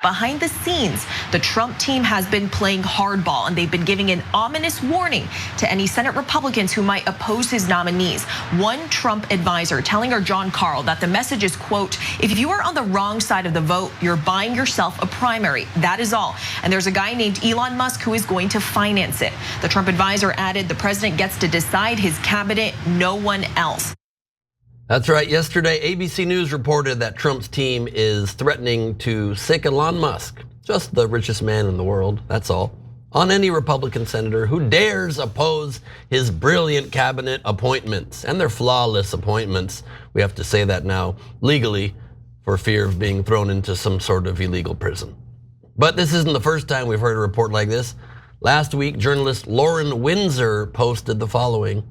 behind the scenes, the Trump team has been playing hardball, and they've been giving an ominous warning to any Senate Republicans who might oppose his nominees. One Trump advisor telling our John Carl that the message is, quote, if you are on the wrong side of the vote, you're buying yourself a primary. That is all. And there's a guy named Elon Musk who is going to finance it. The Trump advisor added the president gets to decide his cabinet, no one else. That's right. Yesterday, ABC News reported that Trump's team is threatening to sic Elon Musk, just the richest man in the world, that's all, on any Republican senator who dares oppose his brilliant cabinet appointments. And they're flawless appointments. We have to say that now legally for fear of being thrown into some sort of illegal prison. But this isn't the first time we've heard a report like this. Last week, journalist Lauren Windsor posted the following.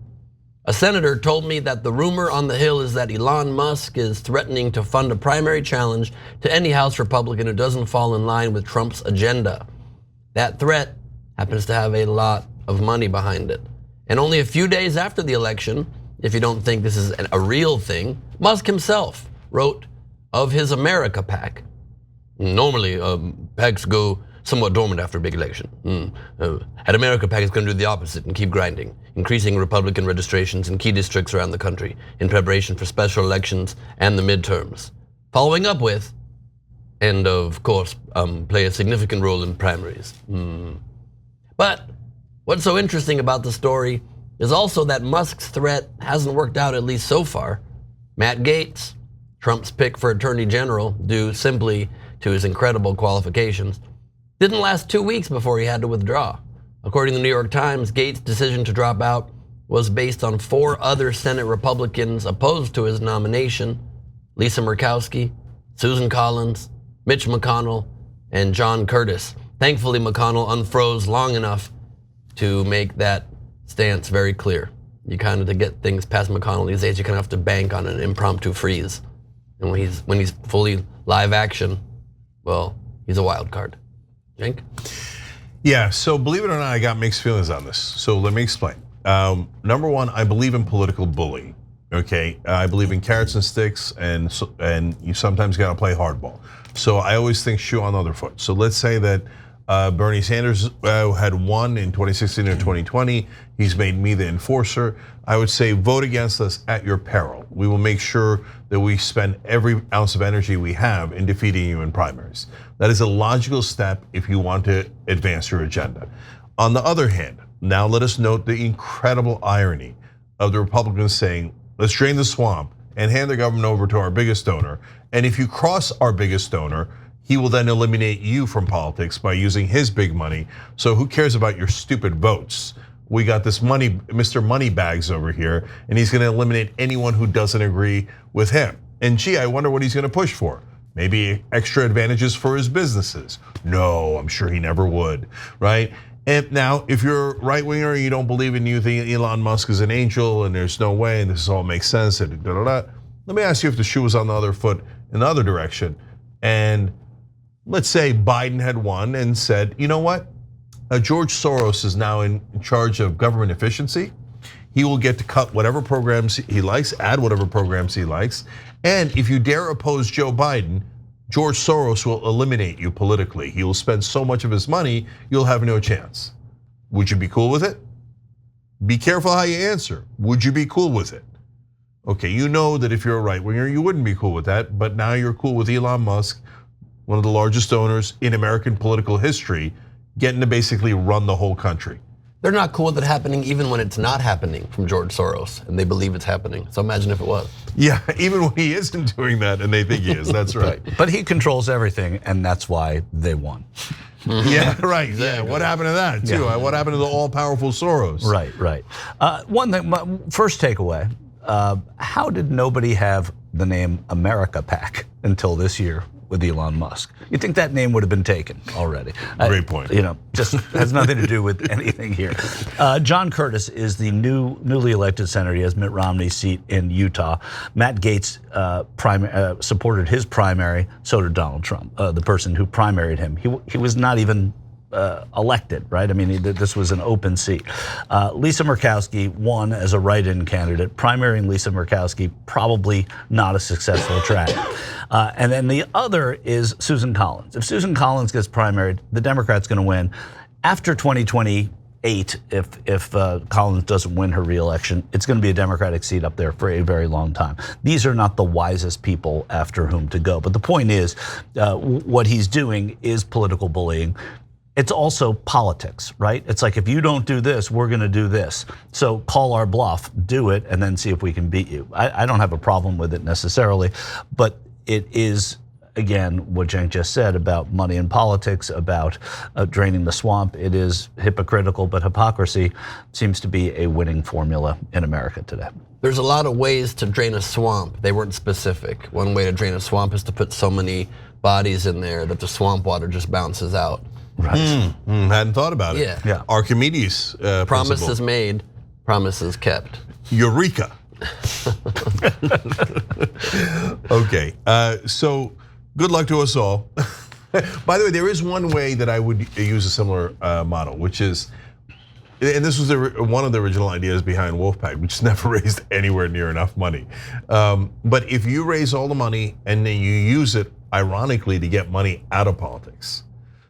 A senator told me that the rumor on the Hill is that Elon Musk is threatening to fund a primary challenge to any House Republican who doesn't fall in line with Trump's agenda. That threat happens to have a lot of money behind it. And only a few days after the election, if you don't think this is a real thing, Musk himself wrote of his America PAC. Normally, PACs go somewhat dormant after a big election. At America PAC is going to do the opposite and keep grinding, increasing Republican registrations in key districts around the country in preparation for special elections and the midterms. Following up with, and of course, play a significant role in primaries. But what's so interesting about the story is also that Musk's threat hasn't worked out, at least so far. Matt Gaetz, Trump's pick for Attorney General, due simply to his incredible qualifications, didn't last 2 weeks before he had to withdraw. According to the New York Times, Gaetz' decision to drop out was based on 4 other Senate Republicans opposed to his nomination: Lisa Murkowski, Susan Collins, Mitch McConnell, and John Curtis. Thankfully, McConnell unfroze long enough to make that stance very clear. You kind of, to get things past McConnell these days, you kind of have to bank on an impromptu freeze. And when he's fully live action, well, he's a wild card. Cenk? Yeah, so believe it or not, I got mixed feelings on this. So let me explain. Number one, I believe in political bullying. Okay, I believe in carrots and sticks, and you sometimes got to play hardball. So I always think shoe on the other foot. So let's say that Bernie Sanders had won in 2016 or 2020. He's made me the enforcer. I would say vote against us at your peril. We will make sure that we spend every ounce of energy we have in defeating you in primaries. That is a logical step if you want to advance your agenda. On the other hand, now let us note the incredible irony of the Republicans saying, let's drain the swamp and hand the government over to our biggest donor. And if you cross our biggest donor, he will then eliminate you from politics by using his big money. So who cares about your stupid votes? We got this money, Mr. Moneybags over here, and he's gonna eliminate anyone who doesn't agree with him. And gee, I wonder what he's gonna push for. Maybe extra advantages for his businesses. No, I'm sure he never would, right? And now, if you're a right winger and you don't believe in you think Elon Musk is an angel and there's no way and this all makes sense, and let me ask you if the shoe was on the other foot in the other direction. And let's say Biden had won and said, you know what? George Soros is now in charge of government efficiency. He will get to cut whatever programs he likes, add whatever programs he likes. And if you dare oppose Joe Biden, George Soros will eliminate you politically. He will spend so much of his money, you'll have no chance. Would you be cool with it? Be careful how you answer. Would you be cool with it? Okay, you know that if you're a right winger, you wouldn't be cool with that, but now you're cool with Elon Musk, one of the largest donors in American political history, getting to basically run the whole country. They're not cool with it happening even when it's not happening from George Soros, and they believe it's happening. So imagine if it was. Yeah, even when he isn't doing that and they think he is, that's right. But he controls everything, and that's why they won. Yeah, right, yeah, what happened to that too? Yeah. What happened to the all-powerful Soros? Right. One thing, first takeaway, how did nobody have the name America PAC until this year with Elon Musk? You think that name would have been taken already? Great point. Just has nothing to do with anything here. John Curtis is the newly elected senator. He has Mitt Romney's seat in Utah. Matt Gaetz supported his primary. So did Donald Trump, the person who primaried him. He was not even elected, right? I mean, this was an open seat. Lisa Murkowski won as a write-in candidate. Primarying Lisa Murkowski, probably not a successful track. And then the other is Susan Collins. If Susan Collins gets primaried, the Democrat's going to win. After 2028, if Collins doesn't win her reelection, it's going to be a Democratic seat up there for a very long time. These are not the wisest people after whom to go. But the point is, what he's doing is political bullying. It's also politics, right? It's like, if you don't do this, we're going to do this. So call our bluff, do it, and then see if we can beat you. I don't have a problem with it necessarily, but it is, again, what Cenk just said about money in politics, about draining the swamp. It is hypocritical, but hypocrisy seems to be a winning formula in America today. There's a lot of ways to drain a swamp. They weren't specific. One way to drain a swamp is to put so many bodies in there that the swamp water just bounces out. Right. Hadn't thought about it. Yeah. Archimedes Promises principle. made, promises kept. Eureka. Okay, so good luck to us all. By the way, there is one way that I would use a similar model, which is, and this was one of the original ideas behind Wolfpack, which never raised anywhere near enough money. But if you raise all the money and then you use it, ironically, to get money out of politics.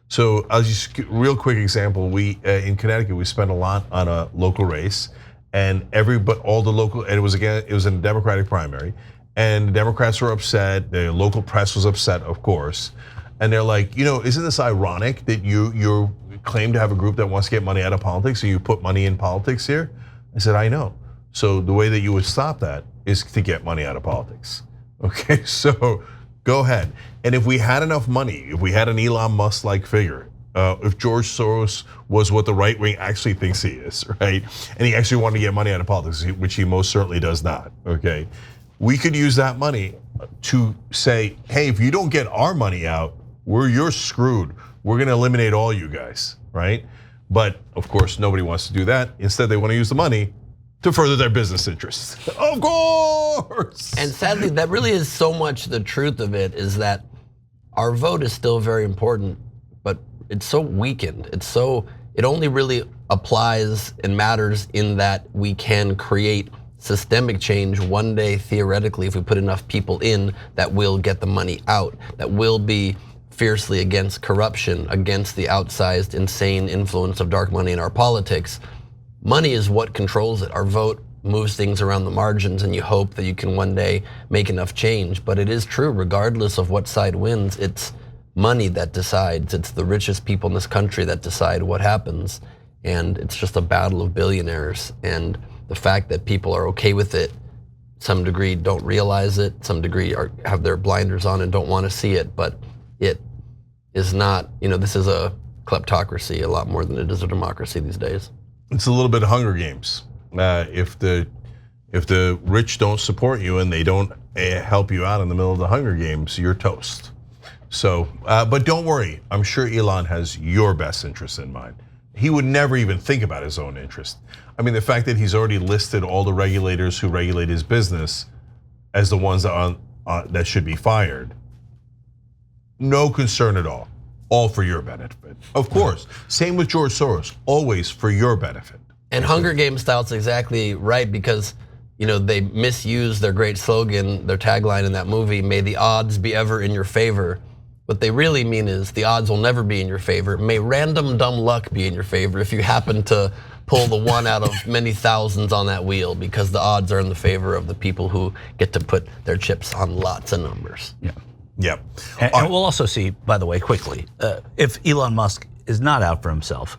So I'll just real quick example. We in Connecticut, we spent a lot on a local race, and all the local, and it was in a Democratic primary, and the Democrats were upset. The local press was upset, of course, and they're like, isn't this ironic that you claim to have a group that wants to get money out of politics, so you put money in politics here? I said, I know. So the way that you would stop that is to get money out of politics. Okay, so go ahead. And if we had enough money, if we had an Elon Musk-like figure, if George Soros was what the right wing actually thinks he is, right? And he actually wanted to get money out of politics, which he most certainly does not, okay? We could use that money to say, hey, if you don't get our money out, you're screwed. We're gonna eliminate all you guys, right? But of course, nobody wants to do that. Instead, they want to use the money to further their business interests. Of course. And sadly, that really is so much the truth of it, is that our vote is still very important, but it's so weakened. It only really applies and matters in that we can create systemic change one day, theoretically, if we put enough people in that will get the money out, that will be fiercely against corruption, against the outsized, insane influence of dark money in our politics. Money is what controls it. Our vote moves things around the margins, and you hope that you can one day make enough change. But it is true, regardless of what side wins, it's money that decides. It's the richest people in this country that decide what happens. And it's just a battle of billionaires. And the fact that people are okay with it, some degree don't realize it, some degree have their blinders on and don't want to see it. But it is not, this is a kleptocracy a lot more than it is a democracy these days. It's a little bit of Hunger Games. If the rich don't support you and they don't help you out in the middle of the Hunger Games, you're toast. So, but don't worry, I'm sure Elon has your best interest in mind. He would never even think about his own interest. I mean, the fact that he's already listed all the regulators who regulate his business as the ones that should be fired, no concern at all. All for your benefit. Of course, same with George Soros, always for your benefit. And Hunger Games style's exactly right, because they misuse their great slogan, their tagline in that movie, may the odds be ever in your favor. What they really mean is the odds will never be in your favor. May random dumb luck be in your favor if you happen to pull the one out of many thousands on that wheel, because the odds are in the favor of the people who get to put their chips on lots of numbers. Yeah. Yep. And we'll also see, by the way, quickly, if Elon Musk is not out for himself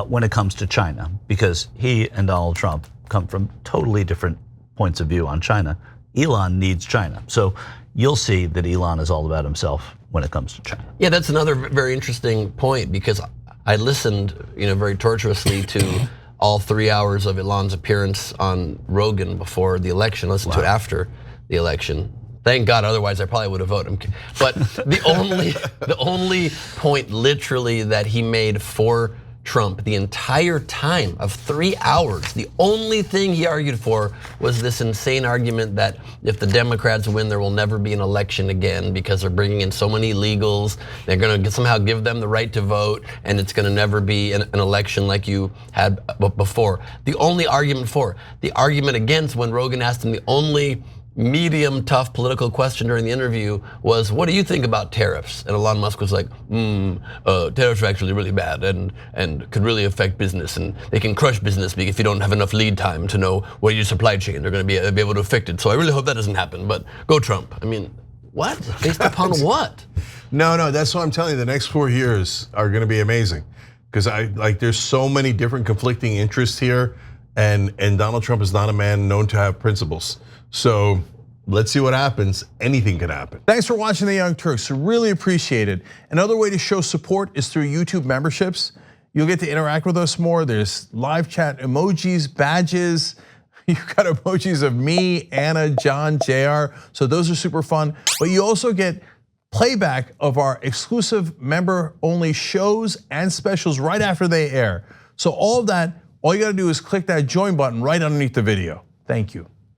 when it comes to China, because he and Donald Trump come from totally different points of view on China. Elon needs China. So you'll see that Elon is all about himself when it comes to China. Yeah, that's another very interesting point, because I listened, very tortuously to all 3 hours of Elon's appearance on Rogan before the election. Listened to it after the election. Thank God, otherwise I probably would have voted him. But the only point literally that he made for Trump the entire time of 3 hours. The only thing he argued for was this insane argument that if the Democrats win, there will never be an election again because they're bringing in so many illegals. They're going to somehow give them the right to vote, and it's going to never be an election like you had before. The only argument for. The argument against, when Rogan asked him the only medium tough political question during the interview was, what do you think about tariffs? And Elon Musk was like, tariffs are actually really bad and could really affect business, and they can crush business if you don't have enough lead time to know where your supply chain are going to be able to affect it. So I really hope that doesn't happen, but go Trump. I mean, what? Based upon what? No, that's what I'm telling you. The next 4 years are going to be amazing because there's so many different conflicting interests here, and Donald Trump is not a man known to have principles. So let's see what happens. Anything can happen. Thanks for watching The Young Turks. Really appreciate it. Another way to show support is through YouTube memberships. You'll get to interact with us more. There's live chat emojis, badges. You've got emojis of me, Anna, John, JR. So those are super fun. But you also get playback of our exclusive member-only shows and specials right after they air. So all of that, all you gotta do is click that join button right underneath the video. Thank you.